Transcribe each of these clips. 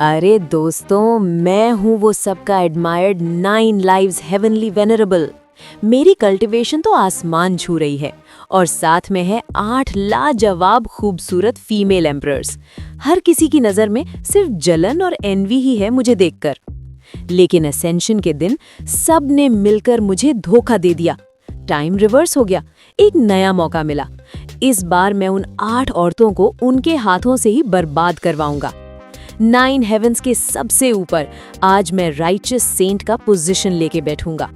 अरे दोस्तों, मैं हूँ वो सबका एडमायर्ड 9 लाइव्स हेवनली वेनरेबल। मेरी कल्टीवेशन तो आसमान छू रही है और साथ में है 8 लाजवाब खूबसूरत फीमेल एम्परर्स। हर किसी की नज़र में सिर्फ जलन और एनवी ही है मुझे देखकर। लेकिन असेंशन के दिन सब ने मिलकर मुझे धोखा दे दिया। टाइम रिवर्स हो गया, एक नया मौका मिला। इस बार मैं उन 8 औरतों को उनके हाथों से ही बर्बाद करवाऊंगा। 9 हेवंस के सबसे ऊपर आज मैं राइचस सेंट का पोजीशन लेके बैठूंगा।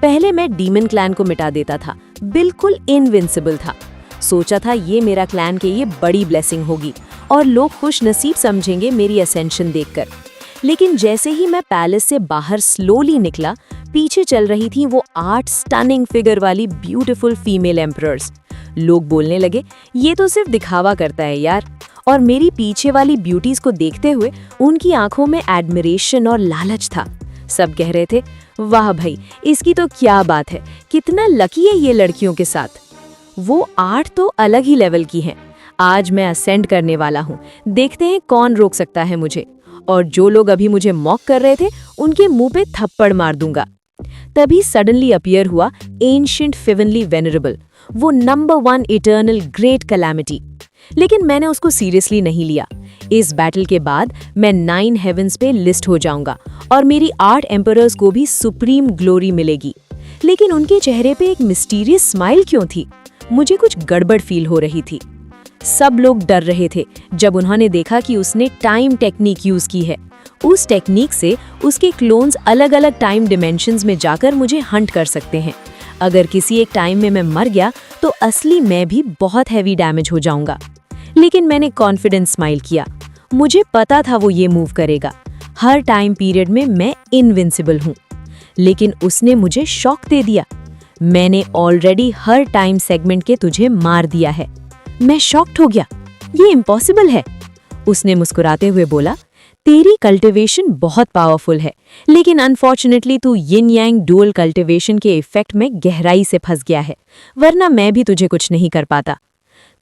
पहले मैं डीमन क्लैन को मिटा देता था, बिल्कुल इनविंसिबल था। सोचा था ये मेरा क्लैन के ये बड़ी ब्लेसिंग होगी और लोग खुश नसीब समझेंगे मेरी असेंशन देखकर। लेकिन जैसे ही मैं पैलेस से बाहर स्लोली निकला, पीछे चल रही थी वो 8 स्टनिंग फिगर वाली ब्यूटीफुल फीमेल एम्परर्स। लोग बोलने लगे, ये तो सिर्फ दिखावा करता है यार। और मेरी पीछे वाली ब्यूटीज को देखते हुए उनकी आंखों में एडमिरेशन और लालच था। सब कह रहे थे, वाह भाई, इसकी तो क्या बात है, कितना लकी है ये लड़कियों के साथ। वो 8 तो अलग ही लेवल की हैं। आज मैं असेंड करने वाला हूँ, देखते हैं कौन रोक सकता है मुझे। और जो लोग अभी मुझे मॉक कर रहे थे, उनके मुंह पे थप्पड़ मार दूंगा। तभी सडनली अपीयर हुआ एंशिएंट हेवनली वेनरेबल, वो नंबर 1 इटर्नल ग्रेट कैलामिटी। लेकिन मैंने उसको सीरियसली नहीं लिया। इस बैटल के बाद मैं 9 हेवंस पे लिस्ट हो जाऊंगा और मेरी 8 एम्परर्स को भी सुप्रीम ग्लोरी मिलेगी। लेकिन उनके चेहरे पे एक मिस्टीरियस स्माइल क्यों थी? मुझे कुछ गड़बड़ फील हो रही थी। सब लोग डर रहे थे जब उन्होंने देखा कि उसने टाइम टेक्निक यूज की है। उस टेक्निक से उसके क्लोन्स अलग अलग टाइम डिमेंशंस में जाकर मुझे हंट कर सकते हैं। अगर किसी एक टाइम में मैं मर गया तो असली मैं भी बहुत हैवी डैमेज हो जाऊंगा। लेकिन मैंने कॉन्फिडेंस स्माइल किया। मुझे पता था वो ये मूव करेगा। हर टाइम पीरियड में मैं इनविंसिबल हूँ। लेकिन उसने मुझे शॉक दे दिया। मैंने ऑलरेडी हर टाइम सेगमेंट के तुझे मार दिया है। मैं शॉक्ड हो गया, ये इम्पॉसिबल है। उसने मुस्कुराते हुए बोला, तेरी कल्टिवेशन बहुत पावरफुल है, लेकिन अनफॉर्चुनेटली तू यिन यांग डुअल कल्टिवेशन के इफेक्ट में गहराई से फंस गया है, वरना मैं भी तुझे कुछ नहीं कर पाता।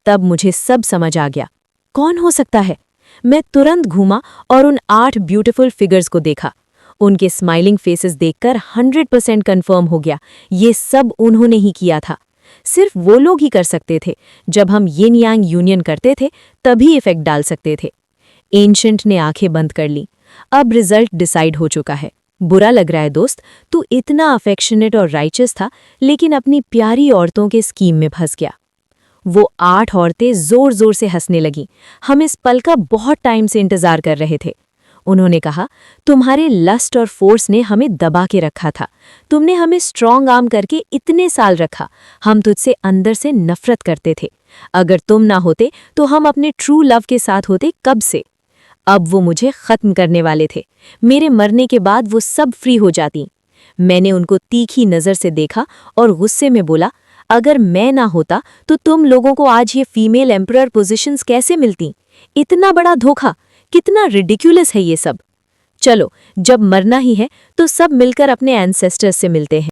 तब मुझे सब समझ आ गया, कौन हो सकता है। मैं तुरंत घूमा और उन 8 ब्यूटीफुल फिगर्स को देखा। उनके स्माइलिंग फेसेस देखकर 100% कंफर्म हो गया, ये सब उन्होंने ही किया था। सिर्फ वो लोग ही कर सकते थे। जब हम यिन यांग यूनियन करते थे तभी इफेक्ट डाल सकते थे। एंशिएंट ने आंखें बंद कर ली। अब रिजल्ट डिसाइड हो चुका है। बुरा लग रहा है दोस्त, तू इतना अफेक्शनेट और राइचस था, लेकिन अपनी प्यारी औरतों के स्कीम में फंस गया। वो 8 औरतें जोर जोर से हंसने लगीं। हम इस पल का बहुत टाइम से इंतजार कर रहे थे। उन्होंने कहा, तुम्हारे लस्ट और फोर्स ने हमें दबा के रखा था। तुमने हमें स्ट्रॉन्ग आर्म करके इतने साल रखा। हम तुझसे अंदर से नफरत करते थे। अगर तुम ना होते तो हम अपने ट्रू लव के साथ होते कब से। अब वो मुझे खत्म करने वाले थे। मेरे मरने के बाद वो सब फ्री हो जाती। मैंने उनको तीखी नजर से देखा और गुस्से में बोला, अगर मैं ना होता तो तुम लोगों को आज ये फीमेल एम्परर पोजीशंस कैसे मिलती? इतना बड़ा धोखा, कितना रिडिक्युलस है ये सब। चलो, जब मरना ही है तो सब मिलकर अपने एंसेस्टर्स से मिलते हैं।